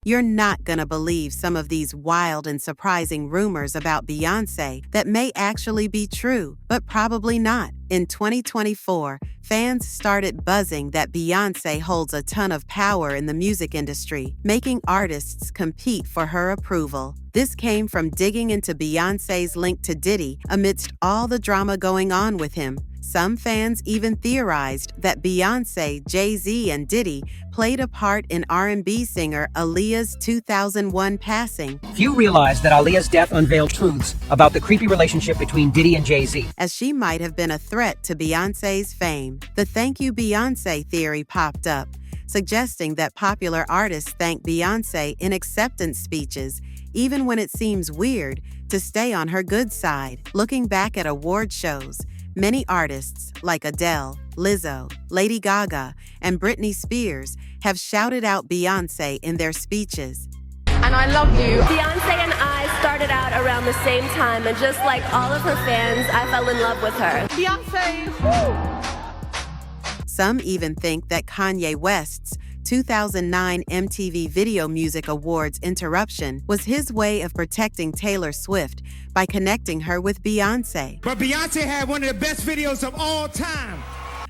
You're not gonna believe some of these wild and surprising rumors about Beyoncé that may actually be true, but probably not. In 2024, fans started buzzing that Beyoncé holds a ton of power in the music industry, making artists compete for her approval. This came from digging into Beyoncé's link to Diddy amidst all the drama going on with him. Some fans even theorized that Beyoncé, Jay-Z, and Diddy played a part in R&B singer Aaliyah's 2001 passing. Few realize that Aaliyah's death unveiled truths about the creepy relationship between Diddy and Jay-Z, as she might have been a threat to Beyoncé's fame. The Thank You Beyoncé theory popped up, suggesting that popular artists thank Beyoncé in acceptance speeches, even when it seems weird, to stay on her good side. Looking back at award shows, many artists like Adele, Lizzo, Lady Gaga, and Britney Spears have shouted out Beyoncé in their speeches. And I love you. Beyoncé and I started out around the same time, and just like all of her fans, I fell in love with her. Beyoncé, woo! Some even think that Kanye West's 2009 MTV Video Music Awards interruption was his way of protecting Taylor Swift by connecting her with Beyoncé. But Beyoncé had one of the best videos of all time.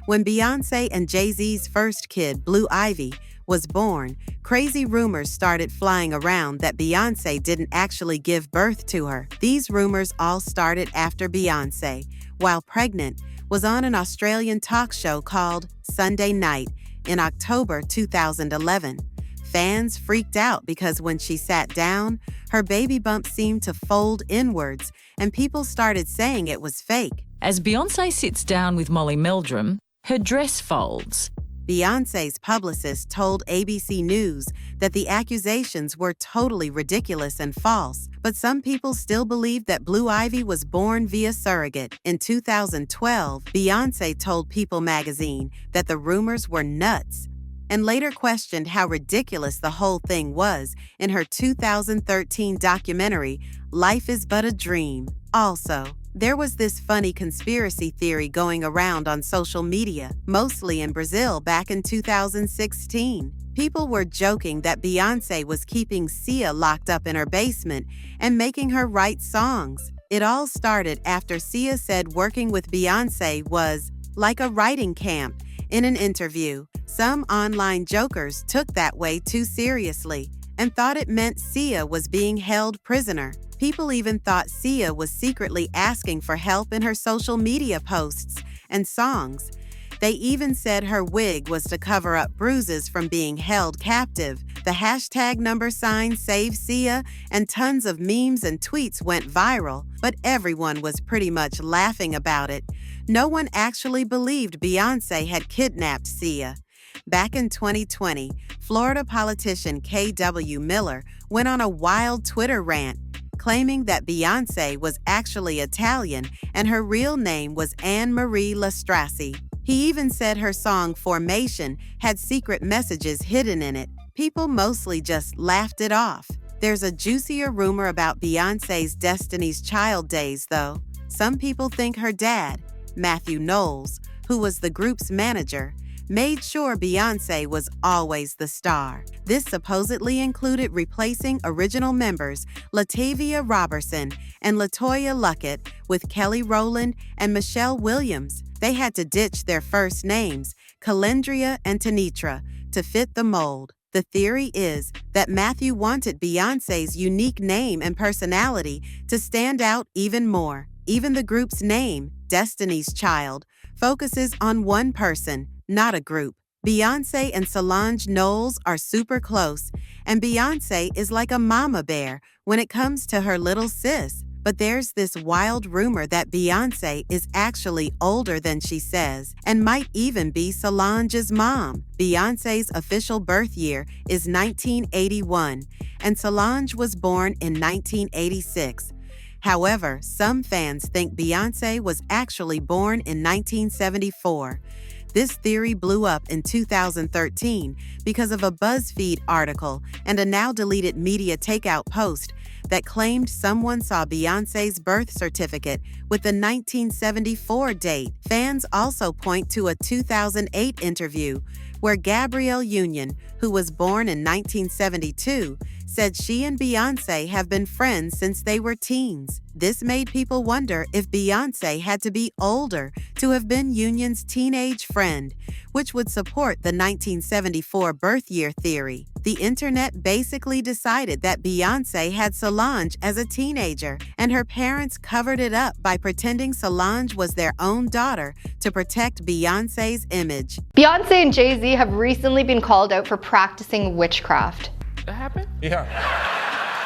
When Beyoncé and Jay-Z's first kid, Blue Ivy, was born, crazy rumors started flying around that Beyoncé didn't actually give birth to her. These rumors all started after Beyoncé, while pregnant, was on an Australian talk show called Sunday Night in October 2011. Fans freaked out because when she sat down, her baby bump seemed to fold inwards, and people started saying it was fake. As Beyoncé sits down with Molly Meldrum, her dress folds. Beyoncé's publicist told ABC News that the accusations were totally ridiculous and false, but some people still believe that Blue Ivy was born via surrogate. In 2012, Beyoncé told People magazine that the rumors were nuts, and later questioned how ridiculous the whole thing was in her 2013 documentary, Life is But a Dream. Also, there was this funny conspiracy theory going around on social media, mostly in Brazil back in 2016. People were joking that Beyoncé was keeping Sia locked up in her basement and making her write songs. It all started after Sia said working with Beyoncé was like a writing camp in an interview. Some online jokers took that way too seriously and thought it meant Sia was being held prisoner. People even thought Sia was secretly asking for help in her social media posts and songs. They even said her wig was to cover up bruises from being held captive. The hashtag #Save Sia and tons of memes and tweets went viral, but everyone was pretty much laughing about it. No one actually believed Beyoncé had kidnapped Sia. Back in 2020, Florida politician K.W. Miller went on a wild Twitter rant, claiming that Beyoncé was actually Italian and her real name was Anne Marie Lastrassi. He even said her song Formation had secret messages hidden in it. People mostly just laughed it off. There's a juicier rumor about Beyoncé's Destiny's Child days, though. Some people think her dad, Matthew Knowles, who was the group's manager, made sure Beyoncé was always the star. This supposedly included replacing original members Latavia Robertson and LaToya Luckett with Kelly Rowland and Michelle Williams. They had to ditch their first names, Calendria and Tanitra, to fit the mold. The theory is that Matthew wanted Beyoncé's unique name and personality to stand out even more. Even the group's name, Destiny's Child, focuses on one person, not a group. Beyoncé and Solange Knowles are super close, and Beyoncé is like a mama bear when it comes to her little sis. But there's this wild rumor that Beyoncé is actually older than she says and might even be Solange's mom. Beyoncé's official birth year is 1981, and Solange was born in 1986. However, some fans think Beyoncé was actually born in 1974. This theory blew up in 2013 because of a BuzzFeed article and a now-deleted media takeout post that claimed someone saw Beyoncé's birth certificate with the 1974 date. Fans also point to a 2008 interview where Gabrielle Union, who was born in 1972, said she and Beyoncé have been friends since they were teens. This made people wonder if Beyoncé had to be older to have been Union's teenage friend, which would support the 1974 birth year theory. The internet basically decided that Beyoncé had Solange as a teenager, and her parents covered it up by pretending Solange was their own daughter to protect Beyoncé's image. Beyoncé and Jay-Z have recently been called out for practicing witchcraft. That happened? Yeah.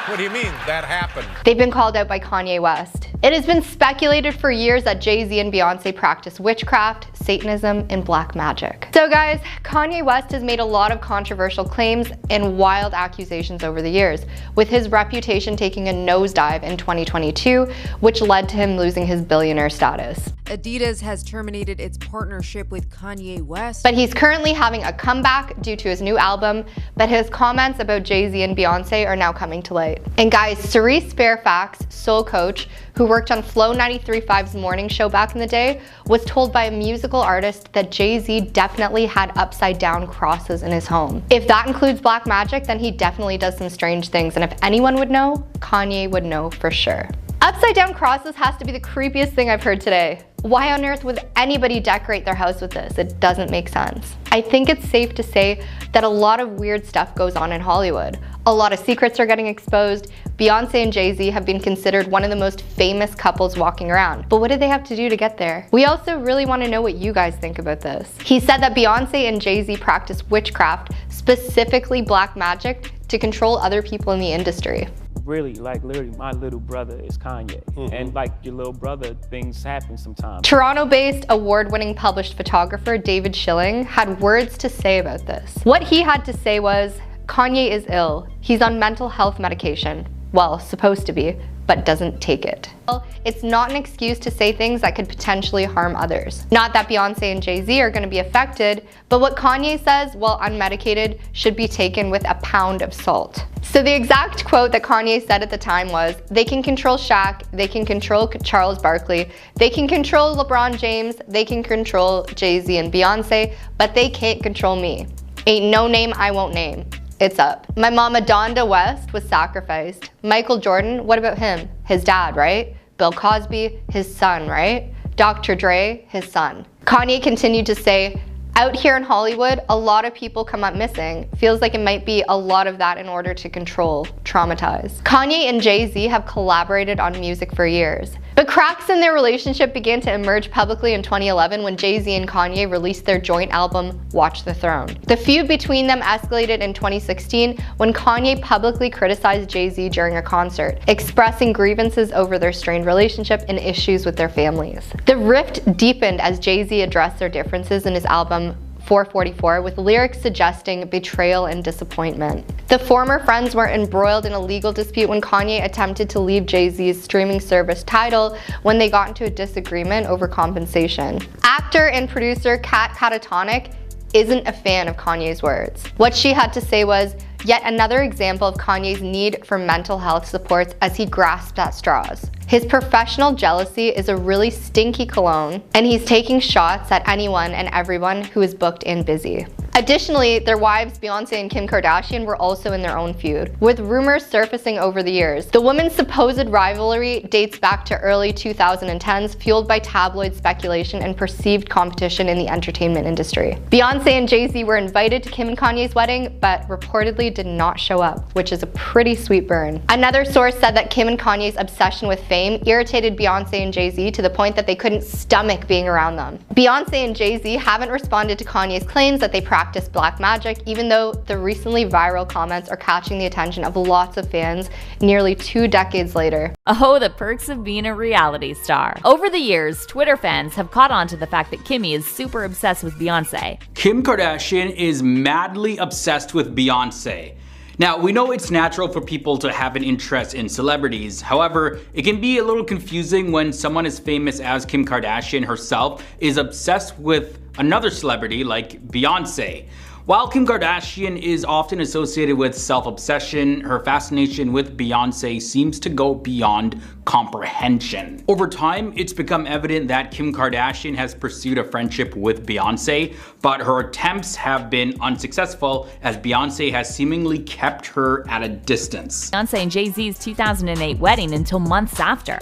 What do you mean, that happened? They've been called out by Kanye West. It has been speculated for years that Jay-Z and Beyoncé practice witchcraft, Satanism, and black magic. So guys, Kanye West has made a lot of controversial claims and wild accusations over the years, with his reputation taking a nosedive in 2022, which led to him losing his billionaire status. Adidas has terminated its partnership with Kanye West. But he's currently having a comeback due to his new album, but his comments about Jay-Z and Beyoncé are now coming to light. And guys, Cerise Fairfax, soul coach, who worked on Flow 93.5's morning show back in the day, was told by a musical artist that Jay-Z definitely had upside down crosses in his home. If that includes black magic, then he definitely does some strange things, and if anyone would know, Kanye would know for sure. Upside down crosses has to be the creepiest thing I've heard today. Why on earth would anybody decorate their house with this? It doesn't make sense. I think it's safe to say that a lot of weird stuff goes on in Hollywood. A lot of secrets are getting exposed. Beyoncé and Jay-Z have been considered one of the most famous couples walking around. But what did they have to do to get there? We also really want to know what you guys think about this. He said that Beyoncé and Jay-Z practice witchcraft, specifically black magic, to control other people in the industry. Really, like literally, my little brother is Kanye. And like your little brother, things happen sometimes. Toronto-based award-winning published photographer David Schilling had words to say about this. What he had to say was, Kanye is ill. He's on mental health medication. Well, supposed to be, but doesn't take it. Well, it's not an excuse to say things that could potentially harm others. Not that Beyoncé and Jay-Z are going to be affected, but what Kanye says while unmedicated should be taken with a pound of salt. So the exact quote that Kanye said at the time was, they can control Shaq, they can control Charles Barkley, they can control LeBron James, they can control Jay-Z and Beyoncé, but they can't control me. Ain't no name I won't name. It's up. My mama Donda West was sacrificed. Michael Jordan, what about him? His dad, right? Bill Cosby, his son, right? Dr. Dre, his son. Kanye continued to say, out here in Hollywood, a lot of people come up missing. Feels like it might be a lot of that in order to control, traumatize. Kanye and Jay-Z have collaborated on music for years. But cracks in their relationship began to emerge publicly in 2011 when Jay-Z and Kanye released their joint album, Watch the Throne. The feud between them escalated in 2016 when Kanye publicly criticized Jay-Z during a concert, expressing grievances over their strained relationship and issues with their families. The rift deepened as Jay-Z addressed their differences in his album 444 with lyrics suggesting betrayal and disappointment. The former friends were embroiled in a legal dispute when Kanye attempted to leave Jay-Z's streaming service Tidal when they got into a disagreement over compensation. Actor and producer Kat Catatonic isn't a fan of Kanye's words. What she had to say was, yet another example of Kanye's need for mental health supports as he grasped at straws. His professional jealousy is a really stinky cologne, and he's taking shots at anyone and everyone who is booked and busy. Additionally, their wives Beyoncé and Kim Kardashian were also in their own feud, with rumors surfacing over the years. The women's supposed rivalry dates back to early 2010s, fueled by tabloid speculation and perceived competition in the entertainment industry. Beyoncé and Jay-Z were invited to Kim and Kanye's wedding, but reportedly did not show up, which is a pretty sweet burn. Another source said that Kim and Kanye's obsession with fame irritated Beyoncé and Jay-Z to the point that they couldn't stomach being around them. Beyoncé and Jay-Z haven't responded to Kanye's claims that they practice black magic, even though the recently viral comments are catching the attention of lots of fans nearly 2 decades later. Oh, the perks of being a reality star. Over the years, Twitter fans have caught on to the fact that Kimmy is super obsessed with Beyoncé. Kim Kardashian is madly obsessed with Beyoncé. Now, we know it's natural for people to have an interest in celebrities. However, it can be a little confusing when someone as famous as Kim Kardashian herself is obsessed with another celebrity like Beyoncé. While Kim Kardashian is often associated with self-obsession, her fascination with Beyoncé seems to go beyond comprehension. Over time, it's become evident that Kim Kardashian has pursued a friendship with Beyoncé, but her attempts have been unsuccessful as Beyoncé has seemingly kept her at a distance. Beyoncé and Jay-Z's 2008 wedding until months after.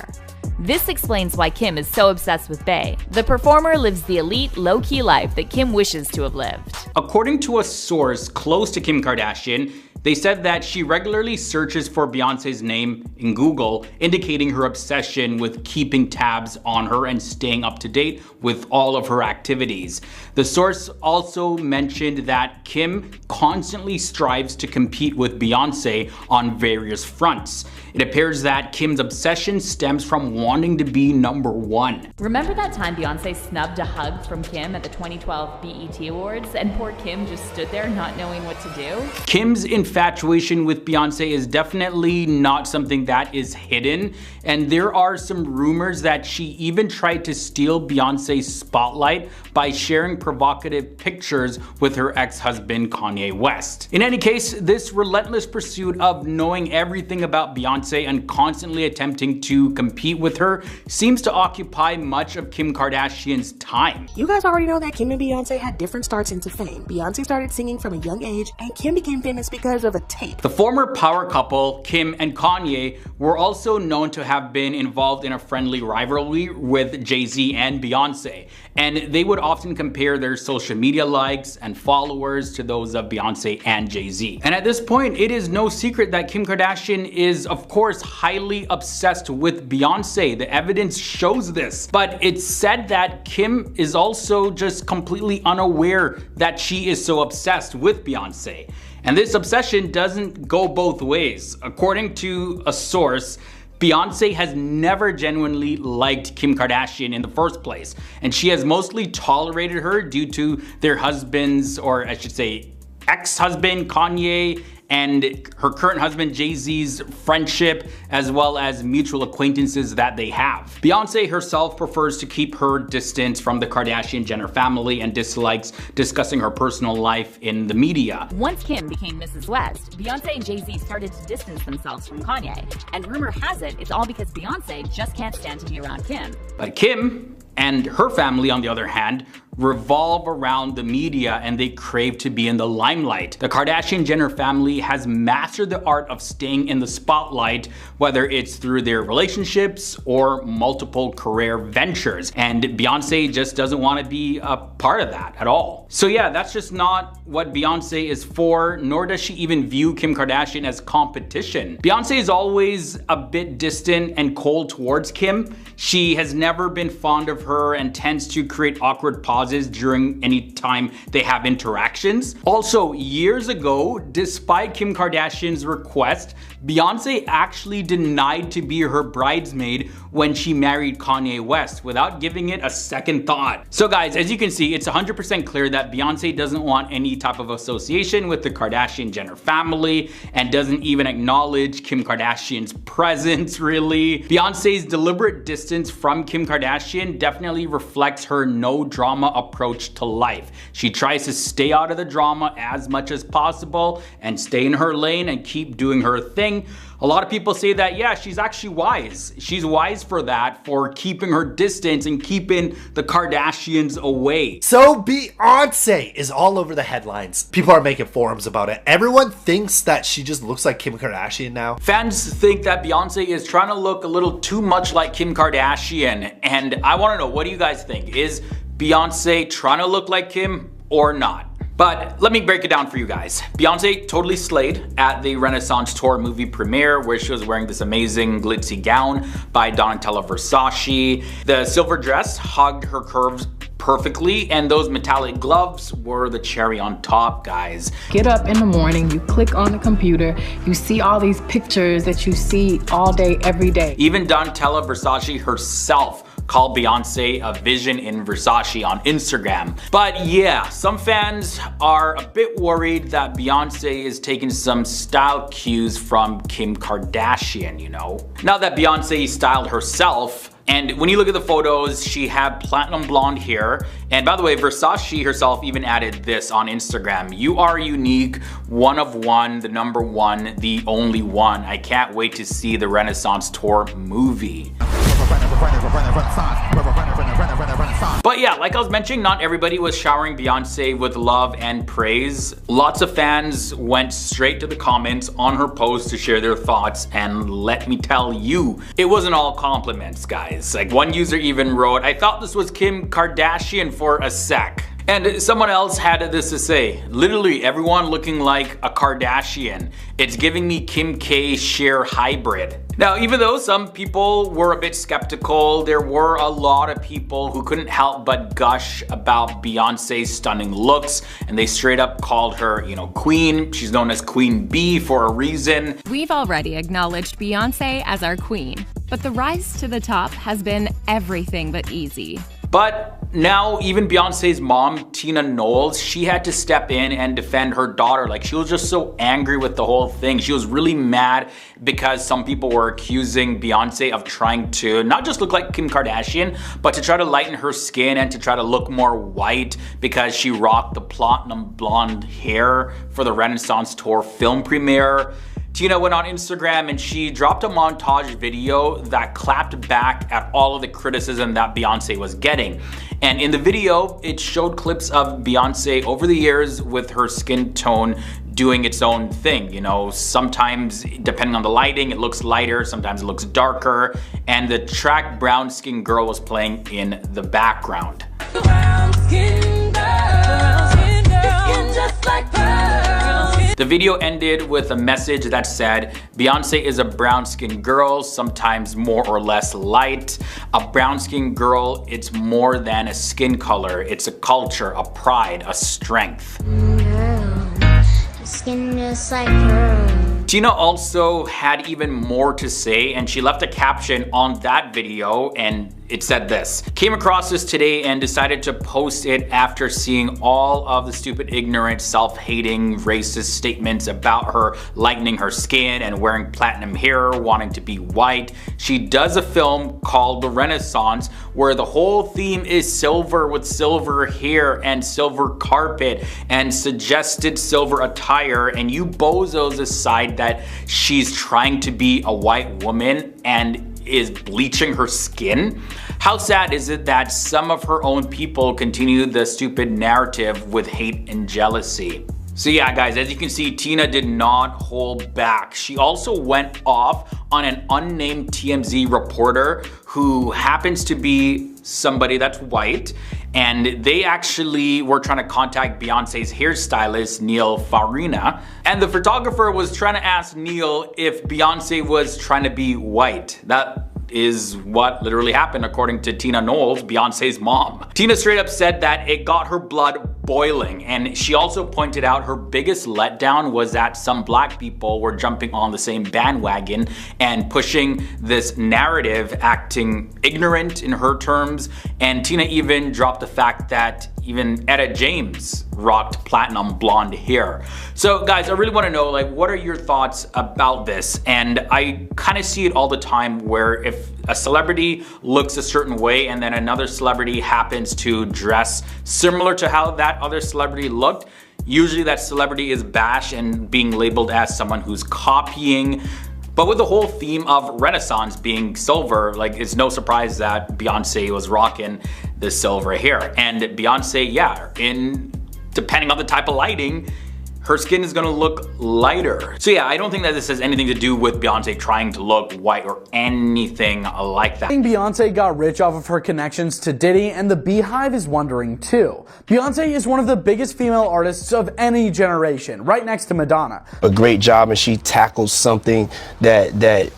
This explains why Kim is so obsessed with Bey. The performer lives the elite, low-key life that Kim wishes to have lived. According to a source close to Kim Kardashian, they said that she regularly searches for Beyoncé's name in Google, indicating her obsession with keeping tabs on her and staying up to date with all of her activities. The source also mentioned that Kim constantly strives to compete with Beyoncé on various fronts. It appears that Kim's obsession stems from wanting to be #1. Remember that time Beyoncé snubbed a hug from Kim at the 2012 BET Awards and poor Kim just stood there not knowing what to do? Kim's infatuation with Beyoncé is definitely not something that is hidden, and there are some rumors that she even tried to steal Beyoncé's spotlight by sharing provocative pictures with her ex-husband Kanye West. In any case, this relentless pursuit of knowing everything about Beyoncé and constantly attempting to compete with her seems to occupy much of Kim Kardashian's time. You guys already know that Kim and Beyoncé had different starts into fame. Beyoncé started singing from a young age, and Kim became famous because of a tape. The former power couple, Kim and Kanye, were also known to have been involved in a friendly rivalry with Jay-Z and Beyoncé, and they would often compare their social media likes and followers to those of Beyoncé and Jay-Z. And at this point, it is no secret that Kim Kardashian is, of course, highly obsessed with Beyoncé. The evidence shows this, but it's said that Kim is also just completely unaware that she is so obsessed with Beyoncé. And this obsession doesn't go both ways. According to a source, Beyoncé has never genuinely liked Kim Kardashian in the first place, and she has mostly tolerated her due to their husbands, or I should say ex-husband Kanye and her current husband Jay-Z's friendship, as well as mutual acquaintances that they have. Beyoncé herself prefers to keep her distance from the Kardashian-Jenner family and dislikes discussing her personal life in the media. Once Kim became Mrs. West, Beyoncé and Jay-Z started to distance themselves from Kanye, and rumor has it it's all because Beyoncé just can't stand to be around Kim. But Kim and her family, on the other hand, revolve around the media and they crave to be in the limelight. The Kardashian-Jenner family has mastered the art of staying in the spotlight, whether it's through their relationships or multiple career ventures. And Beyoncé just doesn't want to be a part of that at all. So yeah, that's just not what Beyoncé is for, nor does she even view Kim Kardashian as competition. Beyoncé is always a bit distant and cold towards Kim. She has never been fond of her and tends to create awkward pauses during any time they have interactions. Also, years ago, despite Kim Kardashian's request, Beyoncé actually denied to be her bridesmaid when she married Kanye West without giving it a second thought. So guys, as you can see, it's 100% clear that Beyoncé doesn't want any type of association with the Kardashian-Jenner family and doesn't even acknowledge Kim Kardashian's presence, really. Beyoncé's deliberate distance from Kim Kardashian definitely reflects her no drama approach to life. She tries to stay out of the drama as much as possible and stay in her lane and keep doing her thing. A lot of people say that, yeah, she's actually wise. She's wise for that, for keeping her distance and keeping the Kardashians away. So Beyoncé is all over the headlines. People are making forums about it. Everyone thinks that she just looks like Kim Kardashian now. Fans think that Beyoncé is trying to look a little too much like Kim Kardashian. And I want to know, what do you guys think? Is Beyoncé trying to look like Kim or not? But let me break it down for you guys. Beyoncé totally slayed at the Renaissance Tour movie premiere, where she was wearing this amazing glitzy gown by Donatella Versace. The silver dress hugged her curves perfectly, and those metallic gloves were the cherry on top, guys. Get up in the morning, you click on the computer, you see all these pictures that you see all day, every day. Even Donatella Versace herself called Beyoncé a vision in Versace on Instagram. But yeah, some fans are a bit worried that Beyoncé is taking some style cues from Kim Kardashian, you know? Now that Beyoncé styled herself, And when you look at the photos, she had platinum blonde hair. And by the way, Versace herself even added this on Instagram. "You are unique, one of one, the number one, the only one. I can't wait to see the Renaissance Tour movie." But yeah, like I was mentioning, not everybody was showering Beyonce with love and praise. Lots of fans went straight to the comments on her post to share their thoughts, and let me tell you, it wasn't all compliments, guys. Like, one user even wrote, "I thought this was Kim Kardashian for a sec." And someone else had this to say, "Literally everyone looking like a Kardashian. It's giving me Kim K Cher hybrid." Now, even though some people were a bit skeptical, there were a lot of people who couldn't help but gush about Beyonce's stunning looks, and they straight up called her, you know, queen. She's known as Queen B for a reason. We've already acknowledged Beyonce as our queen, but the rise to the top has been everything but easy. But now even Beyonce's mom, Tina Knowles, she had to step in and defend her daughter. Like, she was just so angry with the whole thing. She was really mad because some people were accusing Beyonce of trying to not just look like Kim Kardashian, but to try to lighten her skin and to try to look more white because she rocked the platinum blonde hair for the Renaissance Tour film premiere. Tina went on Instagram and she dropped a montage video that clapped back at all of the criticism that Beyonce was getting. And in the video, it showed clips of Beyonce over the years with her skin tone doing its own thing. You know, sometimes depending on the lighting, it looks lighter, sometimes it looks darker, and the track Brown Skin Girl was playing in the background. Brown skin girl, skin just like pearls. The video ended with a message that said, "Beyonce is a brown-skinned girl, sometimes more or less light. A brown-skinned girl, it's more than a skin color. It's a culture, a pride, a strength." Skin just like pearls. Tina also had even more to say, and she left a caption on that video, and it said this: "Came across this today and decided to post it after seeing all of the stupid, ignorant, self-hating, racist statements about her lightening her skin and wearing platinum hair, wanting to be white. She does a film called The Renaissance where the whole theme is silver with silver hair and silver carpet and suggested silver attire, and you bozos decide that she's trying to be a white woman and is bleaching her skin. How sad is it that some of her own people continue the stupid narrative with hate and jealousy?" So yeah, guys, as you can see, Tina did not hold back. She also went off on an unnamed TMZ reporter who happens to be somebody that's white, and they actually were trying to contact Beyonce's hairstylist, Neil Farina, and the photographer was trying to ask Neil if Beyonce was trying to be white. That is what literally happened according to Tina Knowles, Beyonce's mom. Tina straight up said that it got her blood boiling, and she also pointed out her biggest letdown was that some black people were jumping on the same bandwagon and pushing this narrative, acting ignorant in her terms, and Tina even dropped the fact that even Etta James rocked platinum blonde hair. So guys, I really want to know, like, what are your thoughts about this? And I kind of see it all the time where if a celebrity looks a certain way and then another celebrity happens to dress similar to how that other celebrity looked, usually that celebrity is bashed and being labeled as someone who's copying. But with the whole theme of Renaissance being silver, like, it's no surprise that Beyonce was rocking the silver hair. And Beyonce, yeah, depending on the type of lighting, her skin is gonna look lighter. So yeah, I don't think that this has anything to do with Beyonce trying to look white or anything like that. I think Beyonce got rich off of her connections to Diddy, and the Beehive is wondering too. Beyonce is one of the biggest female artists of any generation, right next to Madonna. A great job, and she tackles something that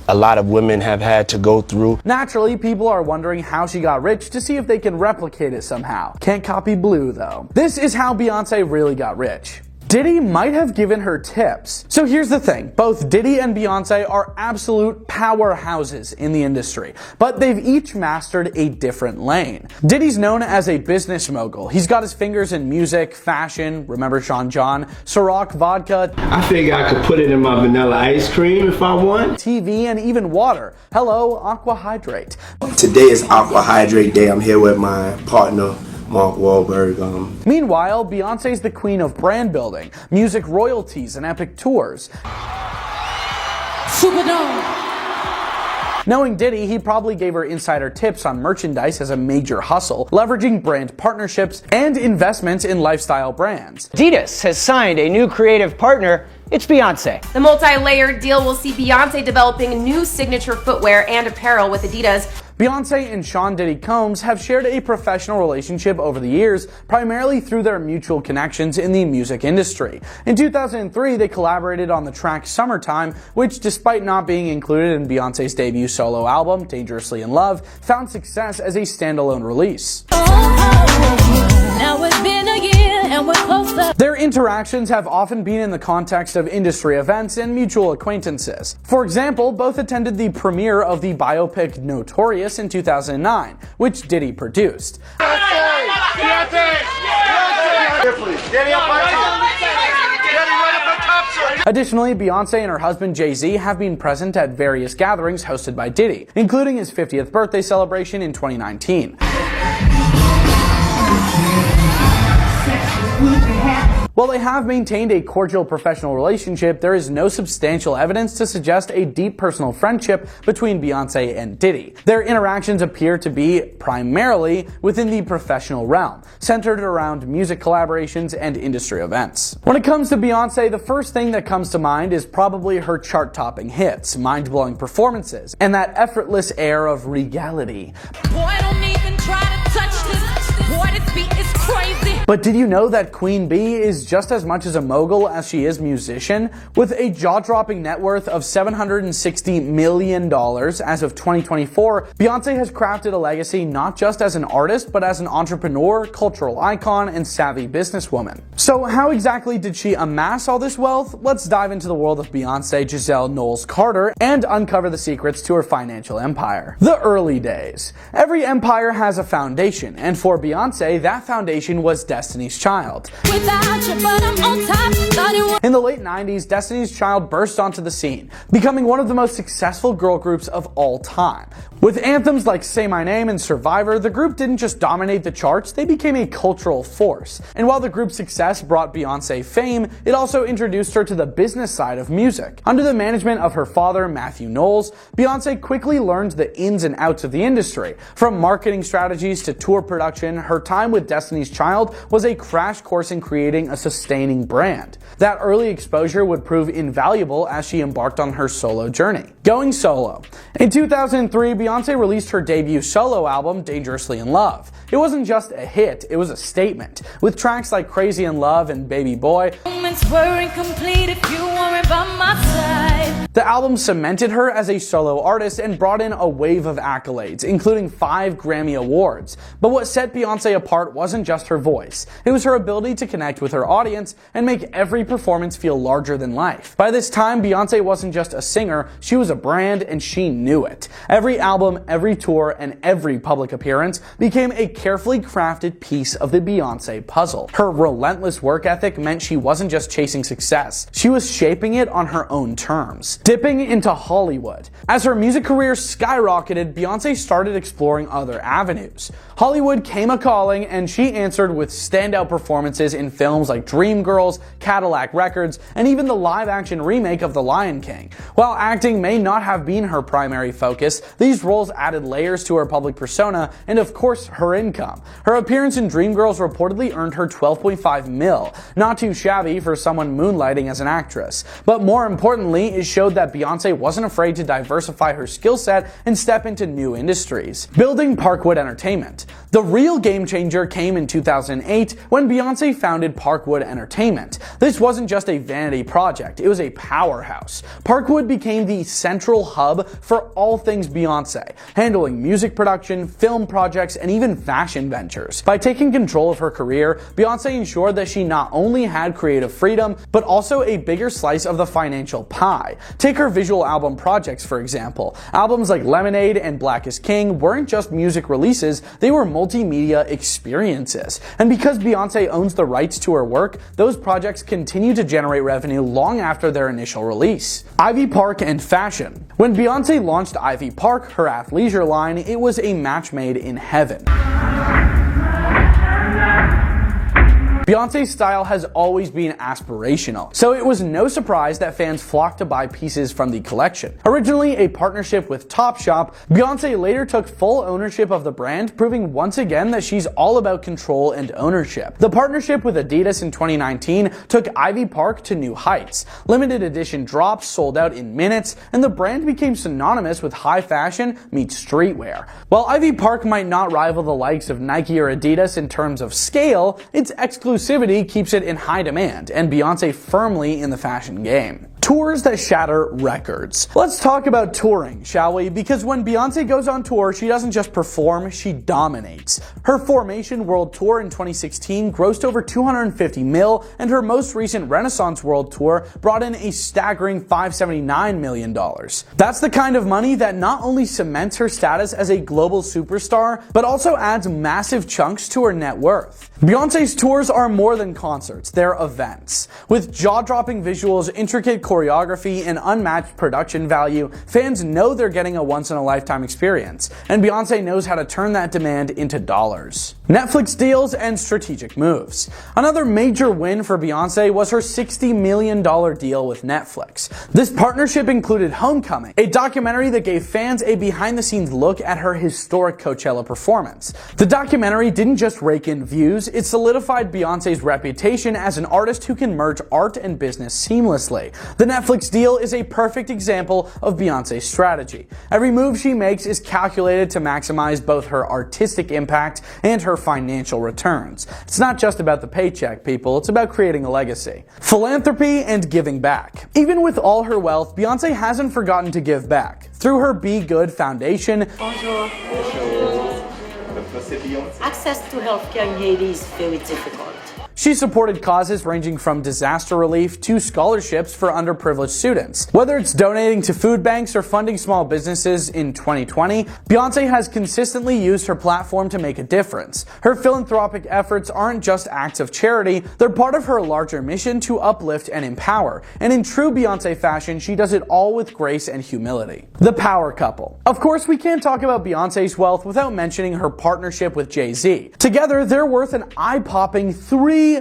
a lot of women have had to go through. Naturally, people are wondering how she got rich to see if they can replicate it somehow. Can't copy Blue though. This is how Beyonce really got rich. Diddy might have given her tips. So here's the thing, both Diddy and Beyoncé are absolute powerhouses in the industry, but they've each mastered a different lane. Diddy's known as a business mogul. He's got his fingers in music, fashion, remember Sean John, Ciroc vodka. I figure I could put it in my vanilla ice cream if I want. TV and even water. Hello, Aqua Hydrate. Today is Aqua Hydrate Day. I'm here with my partner, Mark Wahlberg. Meanwhile, Beyoncé's the queen of brand building, music royalties, and epic tours. Superdome. Knowing Diddy, he probably gave her insider tips on merchandise as a major hustle, leveraging brand partnerships and investments in lifestyle brands. Adidas has signed a new creative partner. It's Beyoncé. The multi-layered deal will see Beyoncé developing new signature footwear and apparel with Adidas. Beyoncé and Sean Diddy Combs have shared a professional relationship over the years, primarily through their mutual connections in the music industry. In 2003, they collaborated on the track Summertime, which, despite not being included in Beyoncé's debut solo album, Dangerously in Love, found success as a standalone release. Now it's been a year and we're closer. Their interactions have often been in the context of industry events and mutual acquaintances. For example, both attended the premiere of the biopic Notorious in 2009, which Diddy produced. Additionally, Beyoncé and her husband Jay-Z have been present at various gatherings hosted by Diddy, including his 50th birthday celebration in 2019. While they have maintained a cordial professional relationship, there is no substantial evidence to suggest a deep personal friendship between Beyoncé and Diddy. Their interactions appear to be primarily within the professional realm, centered around music collaborations and industry events. When it comes to Beyoncé, the first thing that comes to mind is probably her chart-topping hits, mind-blowing performances, and that effortless air of regality. Boy, don't even try to touch this. Boy, this beat is crazy. But did you know that Queen Bee is just as much as a mogul as she is musician? With a jaw-dropping net worth of $760 million as of 2024, Beyoncé has crafted a legacy not just as an artist, but as an entrepreneur, cultural icon, and savvy businesswoman. So how exactly did she amass all this wealth? Let's dive into the world of Beyoncé Giselle Knowles-Carter and uncover the secrets to her financial empire. The early days. Every empire has a foundation, and for Beyoncé, that foundation was Destiny's Child. In the late 90s, Destiny's Child burst onto the scene, becoming one of the most successful girl groups of all time. With anthems like Say My Name and Survivor, the group didn't just dominate the charts, they became a cultural force. And while the group's success brought Beyoncé fame, it also introduced her to the business side of music. Under the management of her father, Matthew Knowles, Beyoncé quickly learned the ins and outs of the industry. From marketing strategies to tour production, her time with Destiny's Child was a crash course in creating a sustaining brand. That early exposure would prove invaluable as she embarked on her solo journey. Going solo. In 2003, Beyoncé released her debut solo album, Dangerously in Love. It wasn't just a hit, it was a statement. With tracks like Crazy in Love and Baby Boy, the album cemented her as a solo artist and brought in a wave of accolades, including 5 Grammy Awards. But what set Beyoncé apart wasn't just her voice. It was her ability to connect with her audience and make every performance feel larger than life. By this time, Beyoncé wasn't just a singer, she was a brand and she knew it. Every album, every tour, and every public appearance became a carefully crafted piece of the Beyoncé puzzle. Her relentless work ethic meant she wasn't just chasing success, she was shaping it on her own terms. Dipping into Hollywood. As her music career skyrocketed, Beyoncé started exploring other avenues. Hollywood came a-calling and she answered with standout performances in films like Dreamgirls, Cadillac Records, and even the live-action remake of The Lion King. While acting may not have been her primary focus, these roles added layers to her public persona and of course her income. Her appearance in Dreamgirls reportedly earned her $12.5 million, not too shabby for someone moonlighting as an actress. But more importantly, it showed that Beyoncé wasn't afraid to diversify her skill set and step into new industries. Building Parkwood Entertainment. The real game changer came in 2008 when Beyoncé founded Parkwood Entertainment. This wasn't just a vanity project, it was a powerhouse. Parkwood Hollywood became the central hub for all things Beyoncé, handling music production, film projects, and even fashion ventures. By taking control of her career, Beyoncé ensured that she not only had creative freedom, but also a bigger slice of the financial pie. Take her visual album projects, for example. Albums like Lemonade and Black is King weren't just music releases, they were multimedia experiences. And because Beyoncé owns the rights to her work, those projects continue to generate revenue long after their initial release. Ivy Park and fashion. When Beyoncé launched Ivy Park, her athleisure line, it was a match made in heaven. Beyoncé's style has always been aspirational, so it was no surprise that fans flocked to buy pieces from the collection. Originally a partnership with Topshop, Beyoncé later took full ownership of the brand, proving once again that she's all about control and ownership. The partnership with Adidas in 2019 took Ivy Park to new heights. Limited edition drops sold out in minutes, and the brand became synonymous with high fashion meets streetwear. While Ivy Park might not rival the likes of Nike or Adidas in terms of scale, its exclusivity keeps it in high demand, and Beyoncé firmly in the fashion game. Tours that shatter records. Let's talk about touring, shall we? Because when Beyoncé goes on tour, she doesn't just perform, she dominates. Her Formation World Tour in 2016 grossed over $250 million, and her most recent Renaissance World Tour brought in a staggering $579 million. That's the kind of money that not only cements her status as a global superstar, but also adds massive chunks to her net worth. Beyoncé's tours are more than concerts, they're events. With jaw-dropping visuals, intricate choreography, and unmatched production value, fans know they're getting a once-in-a-lifetime experience, and Beyoncé knows how to turn that demand into dollars. Netflix deals and strategic moves. Another major win for Beyoncé was her $60 million deal with Netflix. This partnership included Homecoming, a documentary that gave fans a behind-the-scenes look at her historic Coachella performance. The documentary didn't just rake in views, it solidified Beyoncé's reputation as an artist who can merge art and business seamlessly. The Netflix deal is a perfect example of Beyoncé's strategy. Every move she makes is calculated to maximize both her artistic impact and her financial returns. It's not just about the paycheck, people, it's about creating a legacy. Philanthropy and giving back. Even with all her wealth, Beyoncé hasn't forgotten to give back. Through her Be Good Foundation, access to healthcare in Haiti is very difficult. she supported causes ranging from disaster relief to scholarships for underprivileged students. Whether it's donating to food banks or funding small businesses in 2020, Beyoncé has consistently used her platform to make a difference. Her philanthropic efforts aren't just acts of charity, they're part of her larger mission to uplift and empower. And in true Beyoncé fashion, she does it all with grace and humility. The power couple. Of course, we can't talk about Beyoncé's wealth without mentioning her partnership with Jay-Z. Together, they're worth an eye-popping $3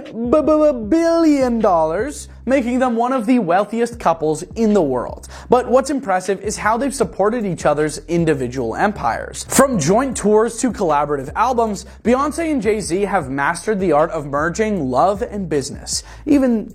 billion, making them one of the wealthiest couples in the world. But what's impressive is how they've supported each other's individual empires. From joint tours to collaborative albums, Beyoncé and Jay-Z have mastered the art of merging love and business, even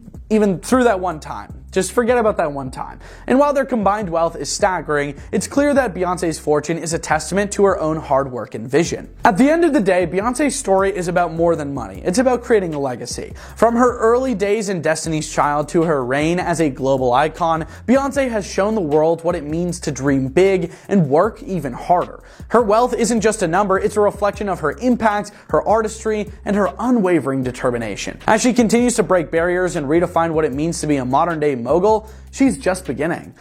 through that one time. Just forget about that one time. And while their combined wealth is staggering, it's clear that Beyoncé's fortune is a testament to her own hard work and vision. At the end of the day, Beyoncé's story is about more than money. It's about creating a legacy. From her early days in Destiny's Child to her reign as a global icon, Beyoncé has shown the world what it means to dream big and work even harder. Her wealth isn't just a number, it's a reflection of her impact, her artistry, and her unwavering determination. As she continues to break barriers and redefine what it means to be a modern-day mogul, she's just beginning.